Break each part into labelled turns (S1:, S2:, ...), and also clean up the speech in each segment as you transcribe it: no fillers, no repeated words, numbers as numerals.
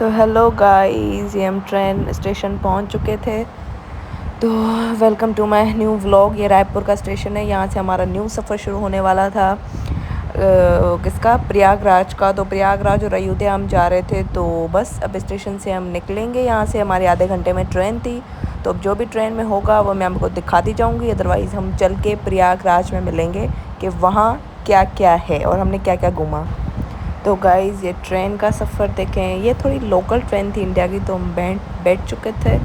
S1: तो hello guys, ये हम ट्रेन स्टेशन पहुंच चुके थे। तो welcome to my new vlog. ये रायपुर का स्टेशन है, यहाँ से हमारा न्यू सफ़र शुरू होने वाला था। किसका? प्रयागराज का। तो प्रयागराज और अयोध्या हम जा रहे थे। तो बस अब स्टेशन से हम निकलेंगे। यहाँ से हमारे आधे घंटे में ट्रेन थी। तो अब जो भी ट्रेन में होगा वो मैं आपको दिखाती जाऊँगी। अदरवाइज़ हम चल के प्रयागराज में मिलेंगे कि वहाँ क्या क्या है और हमने क्या क्या घूमा। तो गाइज़, ये ट्रेन का सफ़र देखें। ये थोड़ी लोकल ट्रेन थी इंडिया की, तो हम बैठ चुके थे।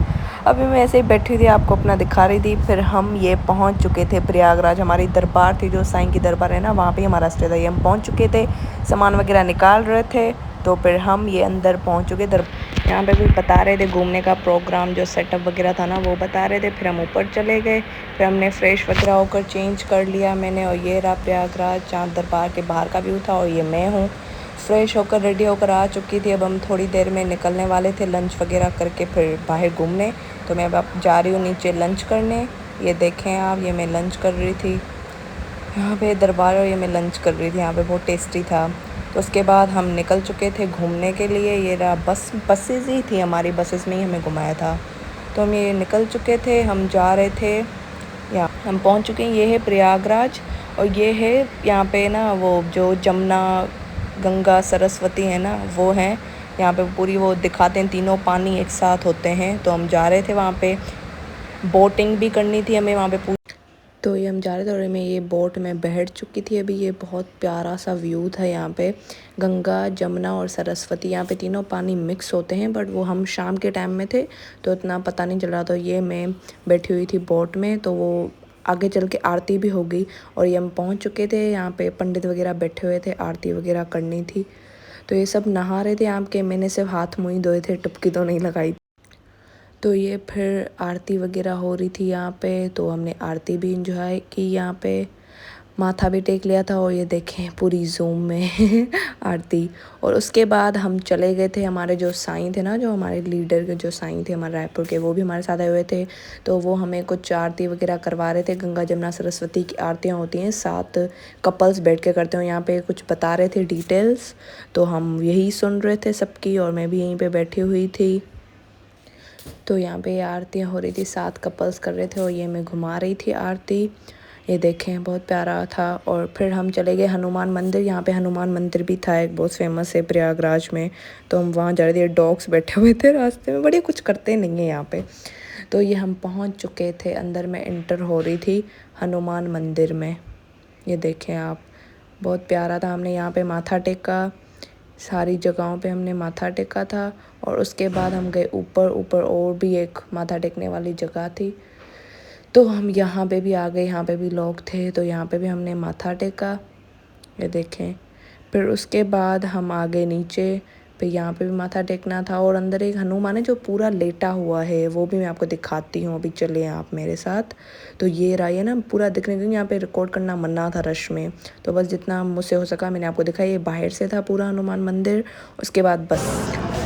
S1: अभी मैं ऐसे ही बैठी थी, आपको अपना दिखा रही थी। फिर हम ये पहुंच चुके थे प्रयागराज। हमारी दरबार थी, जो साईं की दरबार है ना, वहाँ पे हमारा स्टे था। ये हम पहुंच चुके थे, सामान वगैरह निकाल रहे थे। तो फिर हम ये अंदर पहुंच चुके। यहाँ पे भी बता रहे थे घूमने का प्रोग्राम, जो सेटअप वगैरह था ना, वो बता रहे थे। फिर हम ऊपर चले गए। फिर हमने फ्रेश वगैरह होकर चेंज कर लिया मैंने। और ये रहा प्रयागराज, जहाँ दरबार के बाहर का व्यू था। और ये मैं हूँ फ्रेश होकर रेडी होकर आ चुकी थी। अब हम थोड़ी देर में निकलने वाले थे, लंच वगैरह करके फिर बाहर घूमने। तो मैं अब जा रही हूँ नीचे लंच करने। ये देखें आप, ये मैं लंच कर रही थी यहाँ पे दरबार, और ये मैं लंच कर रही थी यहाँ पे, बहुत टेस्टी था। तो उसके बाद हम निकल चुके थे घूमने के लिए। ये रहा बसेस ही थी हमारी, बसेस में ही हमें घुमाया था। तो हम ये निकल चुके थे, हम जा रहे थे। यहाँ हम पहुँच चुके हैं। ये है प्रयागराज, और ये है यहाँ पे ना वो जो जमुना गंगा सरस्वती है ना, वो हैं यहाँ पे पूरी। वो दिखाते हैं, तीनों पानी एक साथ होते हैं। तो हम जा रहे थे वहाँ पे, बोटिंग भी करनी थी हमें वहाँ पे। तो ये हम जा रहे थे और मैं ये बोट में बैठ चुकी थी अभी। ये बहुत प्यारा सा व्यू था यहाँ पे, गंगा जमुना और सरस्वती। यहाँ पे तीनों पानी मिक्स होते हैं, बट वो हम शाम के टाइम में थे तो इतना पता नहीं चल रहा। तो ये मैं बैठी हुई थी बोट में, तो वो आगे चल के आरती भी हो गई। और ये हम पहुँच चुके थे यहाँ पे, पंडित वगैरह बैठे हुए थे, आरती वगैरह करनी थी। तो ये सब नहा रहे थे यहाँ के। मैंने सिर्फ हाथ मुँह ही धोए थे, टुपकी तो नहीं लगाई। तो ये फिर आरती वगैरह हो रही थी यहाँ पे, तो हमने आरती भी इंजॉय की यहाँ पे, माथा भी टेक लिया था। और ये देखें पूरी जूम में आरती। और उसके बाद हम चले गए थे, हमारे जो साईं थे ना, जो हमारे लीडर के जो साईं थे हमारे रायपुर के, वो भी हमारे साथ आए हुए थे। तो वो हमें कुछ आरती वगैरह करवा रहे थे। गंगा जमुना सरस्वती की आरतियाँ होती हैं, 7 कपल्स बैठ के करते हो यहाँ पे, कुछ बता रहे थे डिटेल्स। तो हम यही सुन रहे थे सबकी, और मैं भी यहीं पर बैठी हुई थी। तो यहाँ पे आरतियाँ हो रही थी, 7 कपल्स कर रहे थे, और ये मैं घुमा रही थी आरती। ये देखें, बहुत प्यारा था। और फिर हम चले गए हनुमान मंदिर। यहाँ पे हनुमान मंदिर भी था, एक बहुत फेमस है प्रयागराज में। तो हम वहाँ जा रहे थे। डॉग्स बैठे हुए थे रास्ते में, बढ़िया, कुछ करते नहीं है यहाँ पे। तो ये हम पहुँच चुके थे, अंदर में एंटर हो रही थी हनुमान मंदिर में। ये देखें आप, बहुत प्यारा था। हमने यहाँ पे माथा टेका, सारी जगहों पे हमने माथा टेका था। और उसके बाद हम गए ऊपर। ऊपर और भी एक माथा टेकने वाली जगह थी, तो हम यहाँ पे भी आ गए। यहाँ पे भी लोग थे, तो यहाँ पे भी हमने माथा टेका। ये देखें। फिर उसके बाद हम आ गए नीचे। फिर यहाँ पे भी माथा टेकना था। और अंदर एक हनुमान है जो पूरा लेटा हुआ है, वो भी मैं आपको दिखाती हूँ। अभी चले आप मेरे साथ। तो ये रहा, ये ना पूरा दिखने के, यहाँ पे रिकॉर्ड करना मना था रश में, तो बस जितना मुझसे हो सका मैंने आपको दिखाया। ये बाहर से था पूरा हनुमान मंदिर। उसके बाद बस।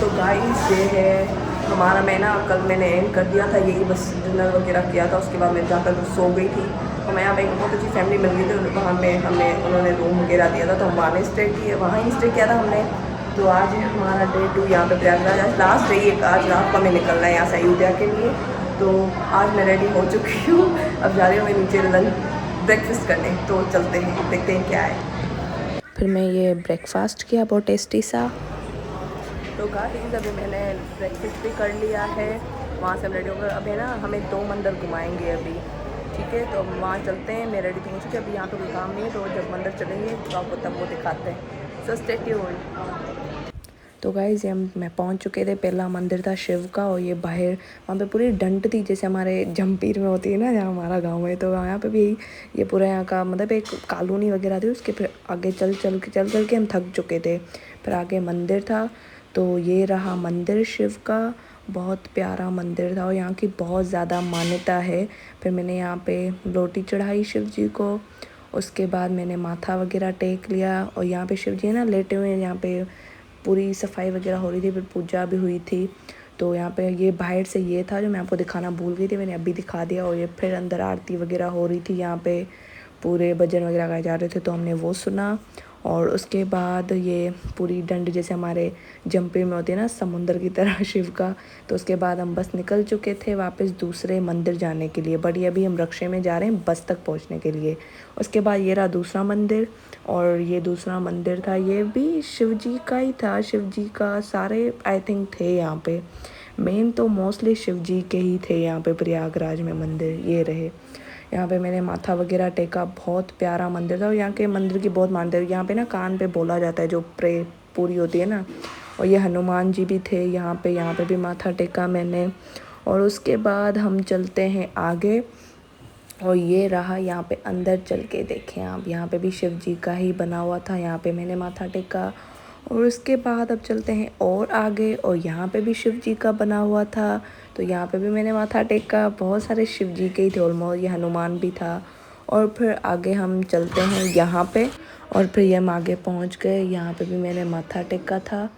S1: तो गाइस, ये है हमारा, मैं ना कल मैंने एंड कर दिया था यही, बस डिनर वगैरह किया था। उसके बाद मैं जाकर सो गई थी। तो मैं यहाँ पे एक बहुत अच्छी फैमिली मिल गई थी, वहाँ पे उन्होंने रूम वगैरह दिया था, तो हम वहाँ स्टे किए, वहाँ ही स्टे किया था हमने। तो आज हमारा डे 2 यहाँ पे प्रयागराज, आज लास्ट डे, एक आज रात को हमें निकलना है यहाँ से अयोध्या के लिए। तो आज मैं रेडी हो चुकी हूँ, अब जा रही हूँ मैं नीचे लंच ब्रेकफास्ट करने। तो चलते हैं, देखते हैं क्या है। फिर मैं ये ब्रेकफास्ट किया, बहुत टेस्टी सा। तो गाइस, अभी मैंने ब्रेकफास्ट भी कर लिया है, वहाँ से हम रेडी होकर अब है ना, हमें 2 मंदिर घुमाएंगे अभी। ठीक है, तो हम वहाँ चलते हैं। मैं रेडी तो हो चुकी, अभी यहाँ तो कोई काम नहीं है, तो जब मंदिर चलेंगे तो आपको तब वो दिखाते हैं। So stay tuned. तो गाइज़, मैं पहुंच चुके थे। पहला मंदिर था शिव का, और ये बाहर वहाँ पे पूरी डंड थी, जैसे हमारे जमपीर में होती है ना, जहाँ हमारा गांव है। तो यहाँ पे भी ये पूरा यहाँ का मतलब एक कॉलोनी वगैरह थी। उसके फिर आगे चल के हम थक चुके थे। फिर आगे मंदिर था। तो ये रहा मंदिर शिव का, बहुत प्यारा मंदिर था, और यहाँ की बहुत ज़्यादा मान्यता है। फिर मैंने यहाँ पे रोटी चढ़ाई शिव जी को। उसके बाद मैंने माथा वगैरह टेक लिया, और यहाँ पे शिव जी ना लेटे हुए हैं। यहाँ पे पूरी सफाई वगैरह हो रही थी, फिर पूजा भी हुई थी। तो यहाँ पे ये बाहर से ये था जो मैं आपको दिखाना भूल गई थी, मैंने अभी दिखा दिया। और ये फिर अंदर आरती वगैरह हो रही थी, यहाँ पे पूरे भजन वगैरह गाए जा रहे थे, तो हमने वो सुना। और उसके बाद ये पूरी डंड जैसे हमारे जंपे में होती है ना समुंदर की तरह शिव का। तो उसके बाद हम बस निकल चुके थे वापस दूसरे मंदिर जाने के लिए, बट अभी हम रक्शे में जा रहे हैं बस तक पहुंचने के लिए। उसके बाद ये रहा दूसरा मंदिर, और ये दूसरा मंदिर था, ये भी शिव जी का ही था। शिव जी का सारे आई थिंक थे यहाँ पे, मेन तो मोस्टली शिव जी के ही थे यहाँ पे प्रयागराज में मंदिर। ये रहे, यहाँ पे मैंने माथा वगैरह टेका, बहुत प्यारा मंदिर था। और यहाँ के मंदिर की बहुत मान्यता है, यहाँ पे ना कान पे बोला जाता है जो प्रे पूरी होती है ना। और ये हनुमान जी भी थे यहाँ पे भी माथा टेका मैंने। और उसके बाद हम चलते हैं आगे, और ये रहा यहाँ पे अंदर चल के देखें आप, यहाँ पे भी शिव जी का ही बना हुआ था, यहाँ पे मैंने माथा टेका। और उसके बाद अब चलते हैं और आगे, और यहाँ पे भी शिव जी का बना हुआ था, तो यहाँ पे भी मैंने माथा टेका। बहुत सारे शिव जी के ही थे ऑलमोस्ट, ये हनुमान भी था। और फिर आगे हम चलते हैं यहाँ पे, और फिर ये हम आगे पहुँच गए, यहाँ पे भी मैंने माथा टेका था।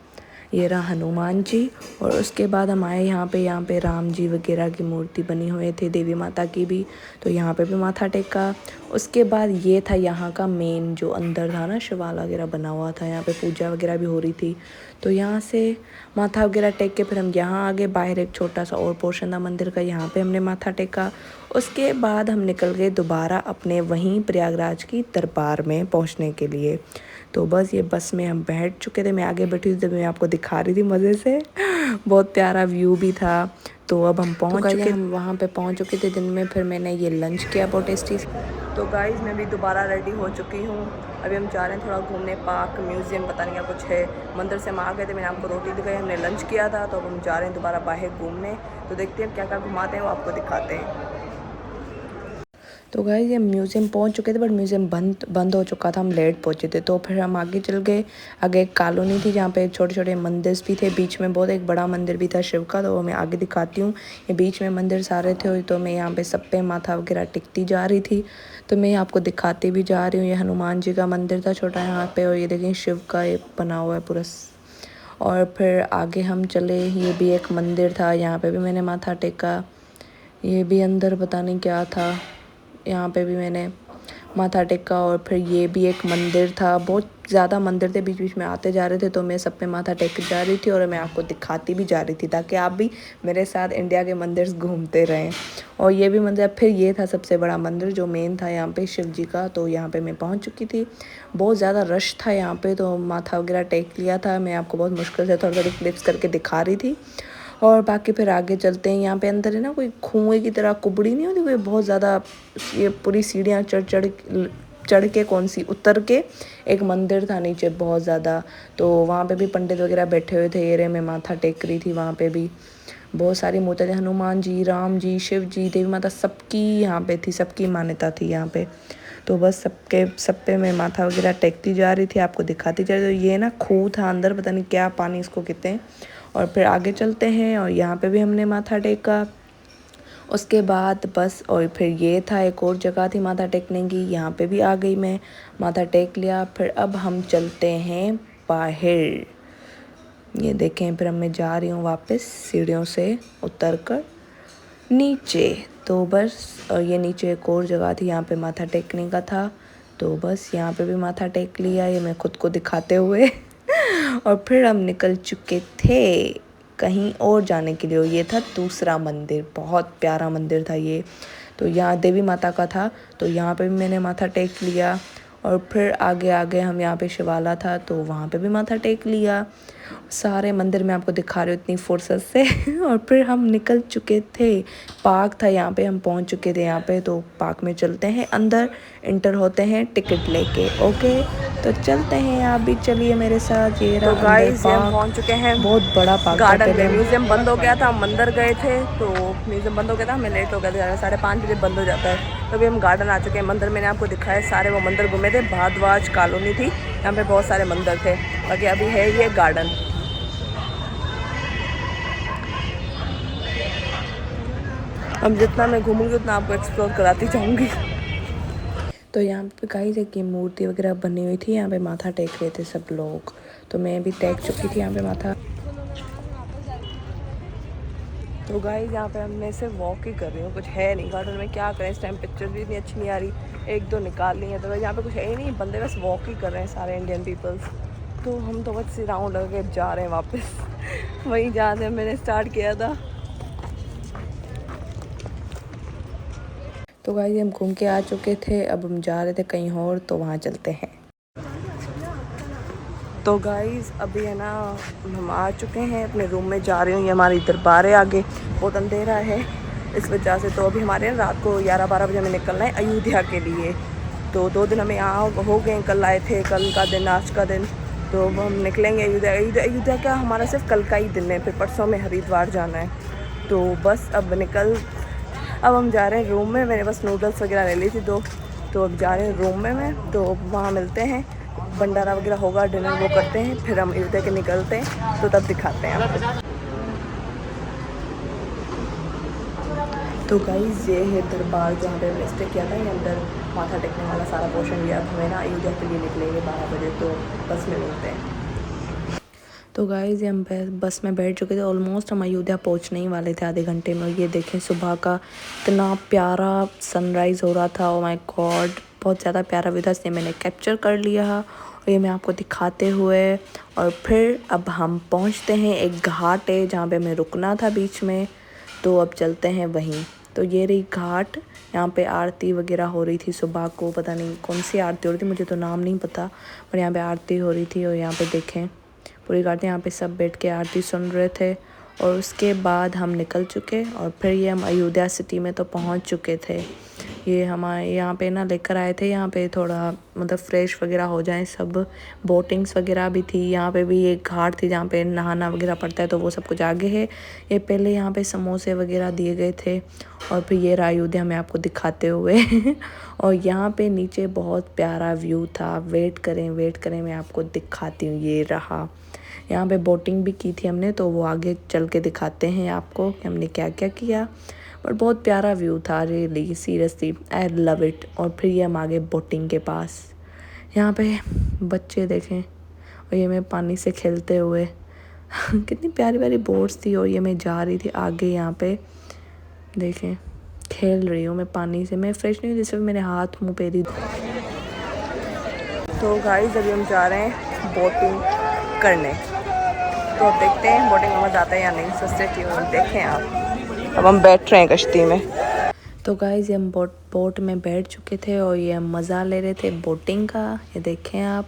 S1: ये रहा हनुमान जी। और उसके बाद हम आए यहाँ पे राम जी वगैरह की मूर्ति बनी हुई थी, देवी माता की भी, तो यहाँ पे भी माथा टेका। उसके बाद ये था यहाँ का मेन जो अंदर था ना, शिवाला वगैरह बना हुआ था, यहाँ पे पूजा वगैरह भी हो रही थी। तो यहाँ से माथा वगैरह टेक के फिर हम यहाँ आगे, बाहर एक छोटा सा और पोर्शन था मंदिर का, यहाँ पे हमने माथा टेका। उसके बाद हम निकल गए दोबारा अपने वहीं प्रयागराज की दरबार में पहुँचने के लिए। तो बस ये बस में हम बैठ चुके थे, मैं आगे बैठी थी तो मैं आपको दिखा रही थी मज़े से, बहुत प्यारा व्यू भी था। तो अब हम पहुंच चुके, हम वहाँ पे पहुंच चुके थे दिन में। फिर मैंने ये लंच किया बहुत टेस्टी। तो गाइस मैं भी दोबारा रेडी हो चुकी हूँ, अभी हम जा रहे हैं थोड़ा घूमने, पार्क म्यूज़ियम पता नहीं क्या कुछ है। मंदिर से हम आ गए थे, मैंने आपको रोटी दिखाई, हमने लंच किया था, तो अब हम जा रहे हैं दोबारा बाहर घूमने। तो देखते हैं क्या क्या घुमाते हैं, वो आपको दिखाते हैं। तो गाइस ये म्यूज़ियम पहुंच चुके थे, बट म्यूज़ियम बंद हो चुका था, हम लेट पहुंचे थे। तो फिर हम आगे चल गए, आगे एक कॉलोनी थी जहाँ पे छोटे छोटे मंदिर भी थे, बीच में बहुत एक बड़ा मंदिर भी था शिव का, तो वो मैं आगे दिखाती हूँ। ये बीच में मंदिर सारे थे, तो मैं यहाँ पे सब पे माथा वगैरह टिकती जा रही थी, तो मैं आपको दिखाती भी जा रही हूँ। ये हनुमान जी का मंदिर था छोटा यहाँ पे, और ये देखें शिव का ये बना हुआ है पूरा। और फिर आगे हम चले, ये भी एक मंदिर था, यहाँ पे भी मैंने माथा टेका। ये भी अंदर पता नहीं क्या था, यहाँ पे भी मैंने माथा टेका। और फिर ये भी एक मंदिर था, बहुत ज़्यादा मंदिर थे, बीच बीच में आते जा रहे थे, तो मैं सब पे माथा टेक जा रही थी, और मैं आपको दिखाती भी जा रही थी ताकि आप भी मेरे साथ इंडिया के मंदिर घूमते रहें। और ये भी मंदिर, फिर ये था सबसे बड़ा मंदिर जो मेन था यहाँ पे शिव जी का, तो यहाँ पे मैं पहुँच चुकी थी। बहुत ज़्यादा रश था यहाँ पे, तो माथा वगैरह टेक लिया था, मैं आपको बहुत मुश्किल से थोड़ी थोड़ी क्लिप्स करके दिखा रही थी। और बाकी फिर आगे चलते हैं, यहाँ पे अंदर है ना कोई कुएं की तरह कुबड़ी नहीं होती कोई, बहुत ज़्यादा, ये पूरी सीढ़ियाँ चढ़ के कौन सी उतर के एक मंदिर था नीचे बहुत ज़्यादा, तो वहाँ पे भी पंडित वगैरह बैठे हुए थे। ये रे मैं माथा टेक रही थी, वहाँ पे भी बहुत सारी मूर्तियाँ थी, हनुमान जी, राम जी, शिव जी, देवी माता, सबकी यहाँ पे थी, सबकी मान्यता थी यहाँ पे। तो बस सब पे मैं माथा वगैरह टेकती जा रही थी, आपको दिखाती जा रही थी। तो ये ना खूह था अंदर, पता नहीं क्या पानी इसको कहते हैं। और फिर आगे चलते हैं, और यहाँ पे भी हमने माथा टेका। उसके बाद बस, और फिर ये था एक और जगह थी माथा टेकने की, यहाँ पे भी आ गई मैं, माथा टेक लिया। फिर अब हम चलते हैं बाहर, ये देखें, फिर मैं जा रही हूँ वापस सीढ़ियों से उतर कर नीचे। तो बस, और ये नीचे एक और जगह थी, यहाँ पे माथा टेकने का था, तो बस यहाँ पे भी माथा टेक लिया, ये मैं खुद को दिखाते हुए। और फिर हम निकल चुके थे कहीं और जाने के लिए। ये था दूसरा मंदिर, बहुत प्यारा मंदिर था ये, तो यहाँ देवी माता का था, तो यहाँ पे भी मैंने माथा टेक लिया। और फिर आगे आगे हम यहाँ पे शिवाला था, तो वहाँ पे भी माथा टेक लिया। सारे मंदिर मैं आपको दिखा रही हूँ इतनी फुर्सत से। और फिर हम निकल चुके थे, पार्क था यहाँ पे, हम पहुँच चुके थे यहाँ पे, तो पार्क में चलते हैं, अंदर इंटर होते हैं टिकट लेके। ओके, तो चलते हैं, आप भी चलिए मेरे साथ। ये रहा, तो गाइस हम पहुँच चुके हैं, बहुत बड़ा पार्क, गार्डन में। म्यूज़ियम बंद हो गया था, हम अंदर गए थे, तो म्यूज़ियम बंद हो गया था, हमें लेट हो गया था, 5:30 बजे बंद हो जाता है। तो अभी हम गार्डन आ चुके हैं। मंदिर मैंने आपको दिखाया, सारे वो मंदिर घूमे थे, भारद्वाज कॉलोनी थी, यहाँ पे बहुत सारे मंदिर थे। बाकी अभी है ये गार्डन। अब जितना मैं घूमूंगी उतना आपको एक्सप्लोर कराती जाऊंगी। तो यहाँ पे गाइस एक ये मूर्ति वगैरह बनी हुई थी, यहाँ पे माथा टेक रहे थे सब लोग, तो मैं भी टेक चुकी थी यहाँ पे माथा। तो गाइस यहाँ पे मैं सिर्फ वॉक ही कर रही हूँ, कुछ है नहीं गार्डन में, क्या करें इस टाइम, पिक्चर भी इतनी अच्छी नहीं आ रही, एक दो निकाल ली है, तो यहाँ पे कुछ है ही नहीं, बंदे बस वॉक ही कर रहे हैं सारे इंडियन पीपल्स। तो हम तो बस राउंड लगा के जा रहे हैं वापस वहीं जहाँ से मैंने स्टार्ट किया था। तो गाइस हम घूम के आ चुके थे, अब हम जा रहे थे कहीं और, तो वहाँ चलते हैं। तो गाइस अभी है ना हम आ चुके हैं अपने रूम में, जा रही हूँ, ये हमारी दरबार है आगे, बहुत अंधेरा है इस वजह से। तो अभी हमारे रात को 11-12 बजे हमें निकलना है अयोध्या के लिए। तो 2 दिन हमें यहाँ हो गए, कल आए थे, कल का दिन, आज का दिन, तो हम निकलेंगे अयोध्या। अयोध्या क्या, हमारा सिर्फ कल का ही दिन है, फिर परसों में हरिद्वार जाना है। तो बस अब हम जा रहे हैं रूम में, मैंने बस नूडल्स वगैरह ले ली थी 2, तो अब जा रहे हैं रूम में तो वहाँ मिलते हैं, भंडारा वगैरह होगा, डिनर वो करते हैं, फिर हम अयोध्या के निकलते हैं, तो तब दिखाते हैं आपको। तो गाइस ये है दरबार जहाँ पे हमने स्टे किया था, ये अंदर माथा टेकने वाला सारा पोर्शन लिया। अब हमें ना अयोध्या के लिए निकलेंगे 12 बजे, तो बस में मिलते हैं। तो गाइस ये हम बस में बैठ चुके थे, ऑलमोस्ट हम अयोध्या पहुंचने ही वाले थे आधे घंटे में। ये देखें सुबह का इतना प्यारा सनराइज़ हो रहा था, ओह माय गॉड, बहुत ज़्यादा प्यारा व्यू था, इसलिए मैंने कैप्चर कर लिया और ये मैं आपको दिखाते हुए। और फिर अब हम पहुंचते हैं, एक घाट है जहाँ पे हमें रुकना था बीच में, तो अब चलते हैं वहीं। तो ये रही घाट, यहाँ पे आरती वगैरह हो रही थी सुबह को, पता नहीं कौन सी आरती हो रही थी, मुझे तो नाम नहीं पता, पर यहाँ पे आरती हो रही थी। और यहाँ पे देखें पूरी घाटी, यहाँ पे सब बैठ के आरती सुन रहे थे। और उसके बाद हम निकल चुके और फिर ये हम अयोध्या सिटी में तो पहुँच चुके थे। ये हमारे यहाँ पे ना लेकर आए थे, यहाँ पे थोड़ा मतलब फ्रेश वगैरह हो जाए सब, बोटिंग्स वगैरह भी थी, यहाँ पे भी एक घाट थी जहाँ पे नहाना वगैरह पड़ता है, तो वो सब कुछ आगे है। ये पहले यहाँ पे समोसे वगैरह दिए गए थे और फिर ये अयोध्या में आपको दिखाते हुए और यहाँ पे नीचे बहुत प्यारा व्यू था, वेट करें मैं आपको दिखाती हूँ। ये रहा, यहाँ पे बोटिंग भी की थी हमने, तो वो आगे चल के दिखाते हैं आपको कि हमने क्या क्या किया। पर बहुत प्यारा व्यू था, really seriously I love it. और फिर ये हम आगे बोटिंग के पास, यहाँ पे बच्चे देखें और ये मैं पानी से खेलते हुए कितनी प्यारी प्यारी बोट्स थी। और ये मैं जा रही थी आगे, यहाँ पे देखें खेल रही हूँ मैं पानी से, मैं फ्रेश नहीं हुई, जिससे मेरे हाथ मुँह पैरी। तो गाइस अभी हम जा रहे हैं बोटिंग करने, तो अब देखते हैं बोटिंग में मज़ा आता है या नहीं। सस्ते ट्यून देखें आप। अब हम बैठ रहे हैं कश्ती में। तो गाइस ये हम बोट में बैठ चुके थे और ये हम मज़ा ले रहे थे बोटिंग का। ये देखें आप,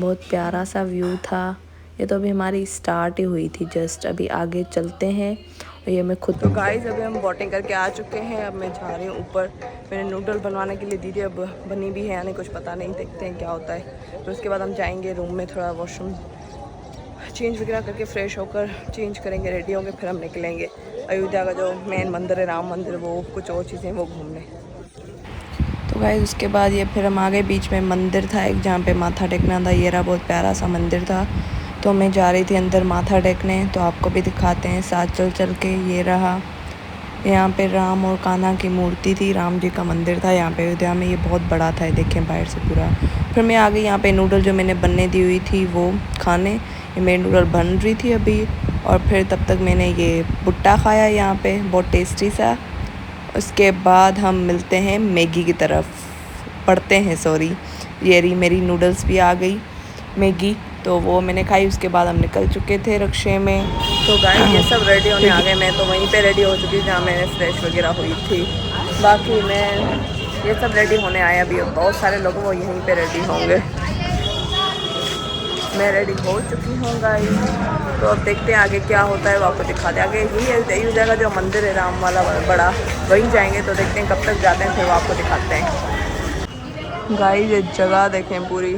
S1: बहुत प्यारा सा व्यू था। ये तो अभी हमारी स्टार्ट ही हुई थी जस्ट, अभी आगे चलते हैं। और ये मैं खुद, तो गाइस अभी हम बोटिंग करके आ चुके हैं, अब मैं जा रही हूँ ऊपर। मैंने नूडल बनवाने के लिए दी थी, अब बनी भी है या नहीं कुछ पता नहीं, देखते हैं क्या होता है। फिर उसके बाद हम जाएंगे रूम में, थोड़ा वॉशरूम चेंज वगैरह करके फ्रेश होकर चेंज करेंगे, रेडी होंगे, फिर हम निकलेंगे अयोध्या का जो मेन मंदिर है, राम मंदिर, वो कुछ और चीज़ें वो घूमने। तो गाइस उसके बाद ये फिर हम आगे, बीच में मंदिर था एक जहाँ पे माथा टेकना था, ये रहा बहुत प्यारा सा मंदिर था। तो मैं जा रही थी अंदर माथा टेकने, तो आपको भी दिखाते हैं साथ चल के। ये रहा, यहाँ पे राम और कान्हा की मूर्ति थी, राम जी का मंदिर था यहाँ पे अयोध्या में, ये बहुत बड़ा था, देखें बाहर से पूरा। फिर मैं आ गई यहाँ पे नूडल जो मैंने बनने दी हुई थी वो खाने, ये मेरी नूडल बन रही थी अभी। और फिर तब तक मैंने ये भुट्टा खाया यहाँ पे, बहुत टेस्टी सा। उसके बाद हम मिलते हैं मैगी की तरफ, पढ़ते हैं सॉरी। ये रही मेरी नूडल्स भी आ गई, मैगी, तो वो मैंने खाई। उसके बाद हम निकल चुके थे रिक्शे में। तो गाइस ये सब रेडी होने आ गए, मैं तो वहीं पे रेडी हो चुकी थी जहाँ मैंने फ्रेश वगैरह हुई थी। बाकी मैं ये सब रेडी होने आए, अभी बहुत सारे लोग वो यहीं पे रेडी होंगे। मैं रेडी हो चुकी हूँ गाइस, तो अब देखते हैं आगे क्या होता है, वो आपको दिखा दे। आगे यही अयोध्या का जो मंदिर है राम वाला बड़ा, वहीं जाएंगे, तो देखते हैं कब तक जाते हैं, फिर वो आपको दिखाते हैं। गाइस ये जगह देखें, पूरी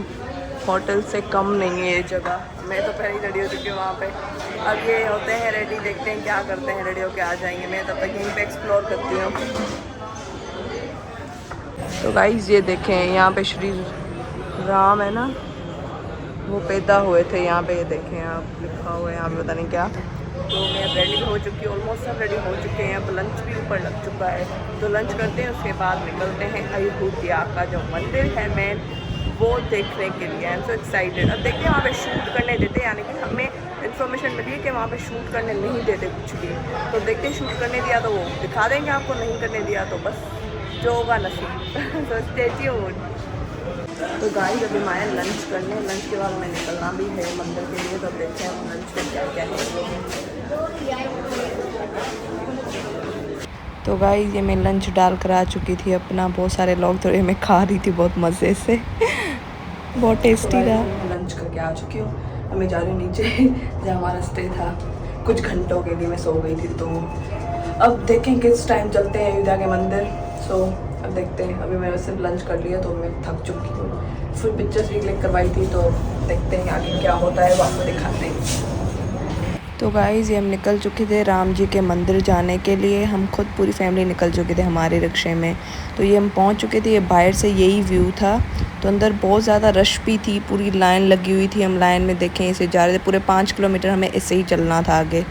S1: होटल से कम नहीं है ये जगह। मैं तो पहले ही रेडी हो चुकी हूँ वहाँ पे, अब ये होते हैं रेडी, देखते हैं क्या करते हैं, रेडी होके आ जाएंगे। मैं तब तक यहीं पे एक्सप्लोर करती हूँ। तो गाइस ये देखें, यहाँ पे श्री राम है ना, वो पैदा हुए थे यहाँ पे, ये देखें आप, लिखा हुआ है यहाँ पे पता नहीं क्या। तो मैं रेडी हो चुकी हूँ, ऑलमोस्ट सब रेडी हो चुके हैं, अब लंच भी ऊपर लग चुका है, तो लंच करते हैं, उसके बाद निकलते हैं अयोध्या का जो मंदिर है मेन, वो देखने के लिए। I am so excited. अब देखते हैं वहाँ पे शूट करने देते, यानी कि हमें इन्फॉर्मेशन मिली है कि वहाँ पे शूट करने नहीं देते कुछ भी। तो देखते हैं, शूट करने दिया तो वो दिखा देंगे आपको, नहीं करने दिया तो बस जो होगा नसीब। तो स्टे ट्यून्ड। तो गाइस अभी मैं आया लंच करने, लंच के बाद मैं निकलना भी है मंदिर के लिए। तो देखते हैं लंच में क्या क्या है। तो गाइस ये मैं लंच डाल कर आ चुकी थी अपना। बहुत सारे लोग तो ये मैं खा रही थी बहुत मज़े से। बहुत टेस्टी था। लंच करके आ चुकी हूँ। अब मैं जा रही हूँ नीचे जहाँ हमारा स्टे था। कुछ घंटों के लिए मैं सो गई थी, तो अब देखें किस टाइम चलते हैं अयोध्या के मंदिर। सो अब देखते हैं। अभी मैंने सिर्फ लंच कर लिया तो मैं थक चुकी हूँ। फिर पिक्चर्स भी क्लिक करवाई थी, तो देखते हैं आगे क्या होता है, वो आपको दिखाते हैं। तो गाइज़ ये हम निकल चुके थे राम जी के मंदिर जाने के लिए। हम खुद पूरी फैमिली निकल चुके थे हमारे रिक्शे में। तो ये हम पहुंच चुके थे। ये बाहर से यही व्यू था। तो अंदर बहुत ज़्यादा रश भी थी, पूरी लाइन लगी हुई थी। हम लाइन में देखें इसे जा रहे थे, पूरे 5 किलोमीटर हमें इससे ही चलना था आगे।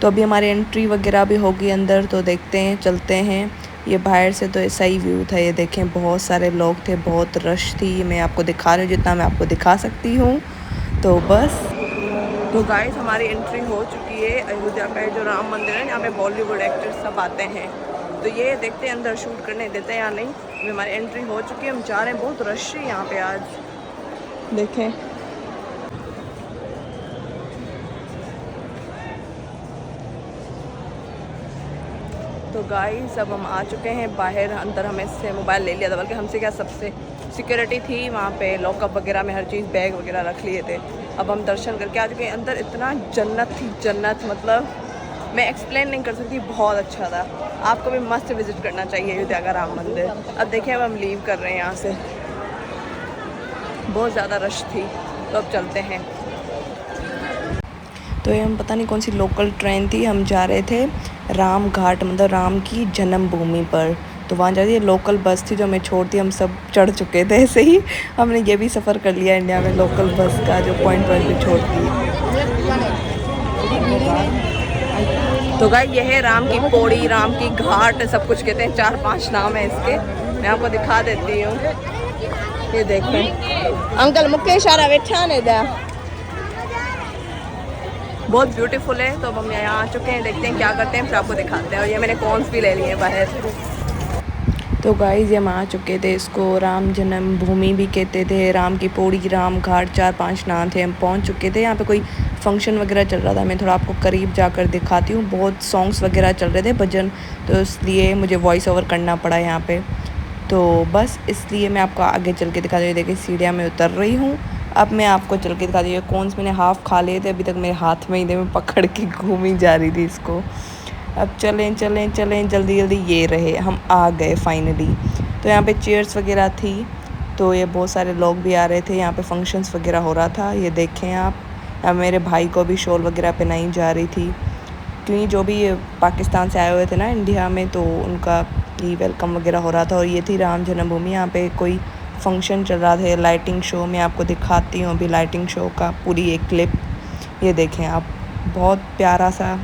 S1: तो अभी हमारी एंट्री वगैरह भी होगी अंदर, तो देखते हैं, चलते हैं। ये बाहर से तो ऐसा ही व्यू था। ये देखें बहुत सारे लोग थे, बहुत रश थी। मैं आपको दिखा रही हूँ जितना मैं आपको दिखा सकती हूँ। तो बस, तो गाइस हमारी एंट्री हो चुकी है अयोध्या का जो राम मंदिर है, यहाँ पे बॉलीवुड एक्टर्स सब आते हैं। तो ये देखते हैं अंदर शूट करने देते हैं या नहीं। अभी हमारी एंट्री हो चुकी है, हम जा रहे हैं। बहुत रश है यहाँ पे आज, देखें। तो गाइस अब हम आ चुके हैं बाहर। अंदर हमें से मोबाइल ले लिया था, बल्कि हमसे क्या, सबसे सिक्योरिटी थी वहाँ पे, लॉकअप वगैरह में हर चीज़, बैग वगैरह रख लिए थे। अब हम दर्शन करके आ चुके हैं। अंदर इतना जन्नत थी, जन्नत मतलब मैं एक्सप्लेन नहीं कर सकती, बहुत अच्छा था। आपको भी मस्त विज़िट करना चाहिए अयोध्या का राम मंदिर। अब देखिए, अब हम लीव कर रहे हैं यहाँ से। बहुत ज़्यादा रश थी, तो अब चलते हैं। तो ये हम पता नहीं कौन सी लोकल ट्रेन थी, हम जा रहे थे राम घाट, मतलब राम की जन्मभूमि पर। तो वहाँ जा रही है लोकल बस थी जो हमें छोड़ती, हम सब चढ़ चुके थे। ऐसे ही हमने ये भी सफ़र कर लिया इंडिया में, लोकल बस का जो पॉइंट पे छोड़ती है। तो गाइस ये है राम की पौड़ी, राम की घाट, सब कुछ कहते हैं, 4-5 नाम है इसके। मैं आपको दिखा देती हूँ। ये देखें, अंकल मुक्के इशारा बैठा नहीं था। बहुत ब्यूटीफुल है। तो अब हम यहाँ आ चुके हैं, देखते हैं क्या करते हैं, फिर आपको दिखाते हैं। और ये मैंने कॉर्न्स भी ले लिए हैं बाहर। तो गाइस ये हम आ चुके थे, इसको राम जन्मभूमि भी कहते थे, राम की पौड़ी, राम घाट, 4-5 नाम थे। हम पहुँच चुके थे। यहाँ पे कोई फंक्शन वगैरह चल रहा था। मैं थोड़ा आपको करीब जाकर दिखाती हूँ। बहुत सॉन्ग्स वगैरह चल रहे थे, भजन, तो इसलिए मुझे वॉइस ओवर करना पड़ा यहाँ पे। तो बस इसलिए मैं आपको आगे चल के दिखा रही हूँ। देखिए सीढ़ियाँ में उतर रही हूँ। अब मैं आपको चल के दिखा रही हूँ। कौन से मैंने हाफ़ खा लिए थे, अभी तक मेरे हाथ में ही थे, मैं पकड़ के घूम ही जा रही थी इसको। अब चलें चलें चलें, जल्दी जल्दी। ये रहे, हम आ गए फाइनली। तो यहाँ पे चेयर्स वगैरह थी, तो ये बहुत सारे लोग भी आ रहे थे। यहाँ पे फंक्शंस वगैरह हो रहा था, ये देखें आप। अब मेरे भाई को भी शॉल वगैरह पहनाई जा रही थी, क्योंकि जो भी पाकिस्तान से आए हुए थे ना इंडिया में, तो उनका ये वेलकम वगैरह हो रहा था। और ये थी राम जन्मभूमि। यहाँ पे कोई फंक्शन चल रहा था, लाइटिंग शो। मैं आपको दिखाती हूँ अभी लाइटिंग शो का पूरी एक क्लिप। ये देखें आप, बहुत प्यारा सा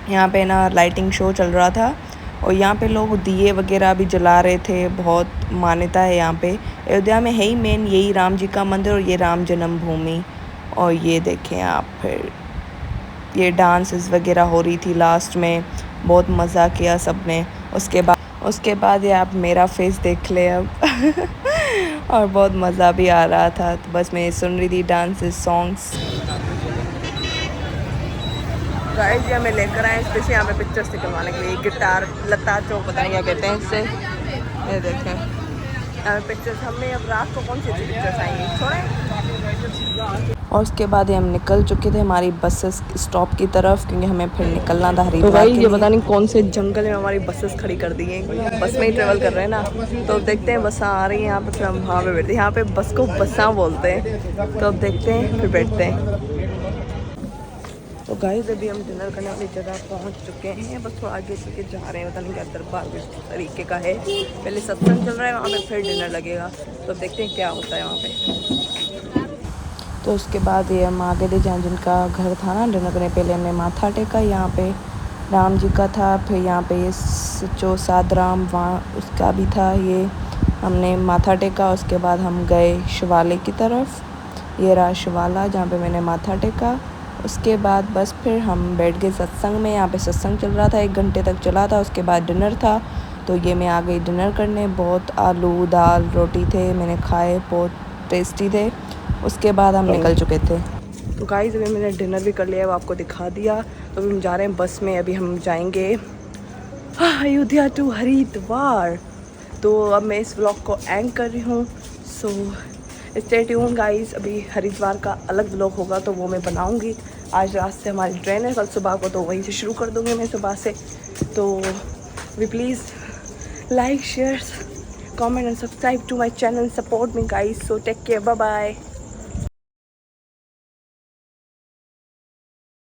S1: यहाँ पे ना लाइटिंग शो चल रहा था। और यहाँ पे लोग दिए वगैरह भी जला रहे थे। बहुत मान्यता है यहाँ पे, अयोध्या में है ही मेन यही राम जी का मंदिर और ये राम जन्मभूमि। और ये देखें आप, फिर ये डांसेस वगैरह हो रही थी लास्ट में, बहुत मज़ा किया सब ने। उसके बाद ये आप मेरा फेस देख ले अब। और बहुत मज़ा भी आ रहा था। तो बस मैं सुन रही थी डांसेस, सॉन्ग्स। गाइस ये हमें लेकर आए स्पेशली यहाँ पे पिक्चर्स निकलवाने के लिए। गिटार लता चौक पता नहीं क्या कहते हैं इससे। ये देखें यहाँ पे पिक्चर्स। हमने अब रात को कौन सी अच्छी पिक्चर्स आएंगी, छोड़ें। और उसके बाद हम निकल चुके थे हमारी बसेस स्टॉप की तरफ, क्योंकि हमें फिर निकलना था हरिद्वार। तो भाई ये पता नहीं कौन से जंगल में हमारी बसेस खड़ी कर दी हैं। बस में ही ट्रेवल कर रहे हैं ना, तो अब देखते हैं बसें आ रही हैं यहाँ पे, फिर हम वहाँ पे बैठते हैं। यहाँ पे बस को बसा बोलते हैं। तो अब देखते हैं, फिर बैठते हैं। तो गाइस अभी हम डिनर करने वाली जगह पहुंच चुके हैं। बस थोड़ा आगे चल के जा रहे हैं, पता नहीं क्या दरबार किस तरीके का है। पहले सत्संग चल रहा है वहाँ पे, फिर डिनर लगेगा। तो देखते हैं क्या होता है वहाँ पे। तो उसके बाद ये हम आगे थे जहाँ जिनका घर था ना, डिनर करने पहले हमने माथा टेका। यहाँ पे राम जी का था, फिर यहाँ पे ये जो सादराम वहाँ उसका भी था। ये हमने माथा टेका, उसके बाद हम गए शिवालय की तरफ। ये रहा शिवाला जहाँ पे मैंने माथा टेका। उसके बाद बस फिर हम बैठ गए सत्संग में। यहाँ पे सत्संग चल रहा था, 1 घंटे तक चला था। उसके बाद डिनर था, तो ये मैं आ गई डिनर करने। बहुत आलू दाल रोटी थे, मैंने खाए, बहुत टेस्टी थे। उसके बाद हम निकल चुके थे। तो गाइस अभी मैंने डिनर भी कर लिया है, वो आपको दिखा दिया। तो अभी हम जा रहे हैं बस में। अभी हम जाएंगे अयोध्या टू हरिद्वार। तो अब मैं इस व्लॉग को एंड कर रही हूँ। So stay tune guys. अभी हरिद्वार का अलग व्लॉग होगा तो वो मैं बनाऊँगी। आज रात से हमारी ट्रेन है, कल सुबह को, तो वहीं से शुरू कर दूँगी मैं सुबह से। तो we please like share comment and subscribe to my channel, support me guys. So take care, bye bye.